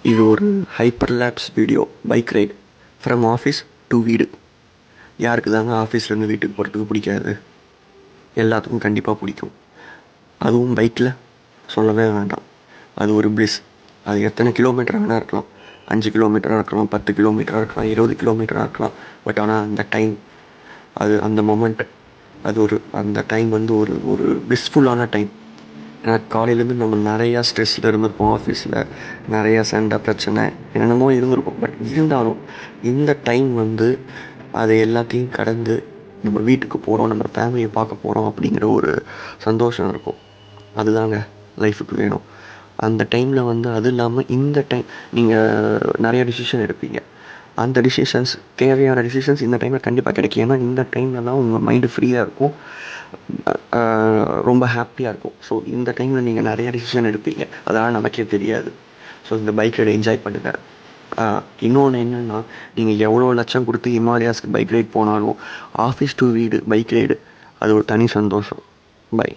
இது ஒரு hyper labs video bike ride from office to வீடு. யாருக்கு தாங்க ஆஃபீஸ்லேருந்து வீட்டுக்கு போகிறதுக்கு பிடிக்காது? எல்லாத்துக்கும் கண்டிப்பாக பிடிக்கும். அதுவும் பைக்கில் சொல்லவே வேண்டாம். அது ஒரு பிளிஸ். அது எத்தனை கிலோமீட்டர் வேணால் இருக்கலாம். 5 கிலோமீட்டராக இருக்கலாம், 10 கிலோமீட்டராக இருக்கலாம், 20 கிலோமீட்டராக இருக்கலாம். பட் ஆனால் அந்த டைம், அது அந்த மொமெண்ட், அது அந்த டைம் வந்து ஒரு ஒரு பிளிஸ்ஃபுல்லான டைம். ஏன்னா காலையிலேருந்து நம்ம நிறையா ஸ்ட்ரெஸ்ஸில் இருந்திருப்போம். ஆஃபீஸில் நிறையா சண்டை பிரச்சனை என்னென்னமோ இருந்திருக்கும். பட் இருந்தாலும் இந்த டைம் வந்து அதை எல்லாத்தையும் கடந்து நம்ம வீட்டுக்கு போகிறோம், நம்ம ஃபேமிலியை பார்க்க போகிறோம் அப்படிங்கிற ஒரு சந்தோஷம் இருக்கும். அதுதாங்க லைஃபுக்கு வேணும். அந்த டைமில் வந்து அது இல்லாமல் இந்த டைம் நீங்கள் நிறைய டிசிஷன் எடுப்பீங்க. அந்த டிசிஷன்ஸ், தேவையான டிசிஷன்ஸ் இந்த டைமில் கண்டிப்பாக கிடைக்கும். ஏன்னா இந்த டைமில் தான் உங்கள் மைண்டு ஃப்ரீயாக இருக்கும், ரொம்ப ஹாப்பியாக இருக்கும். ஸோ இந்த டைமில் நீங்கள் நிறைய டிசிஷன் எடுப்பீங்க, அதனால் நமக்கே தெரியாது. ஸோ இந்த பைக் ரைடை என்ஜாய் பண்ணுங்கள். இன்னொன்று என்னென்னா, நீங்கள் எவ்வளோ லட்சம் கொடுத்து ஹிமாலயாஸ்க்கு பைக் ரைட் போனாலும் ஆஃபீஸ் டு வீடு பைக் ரைடு அது ஒரு தனி சந்தோஷம். பை.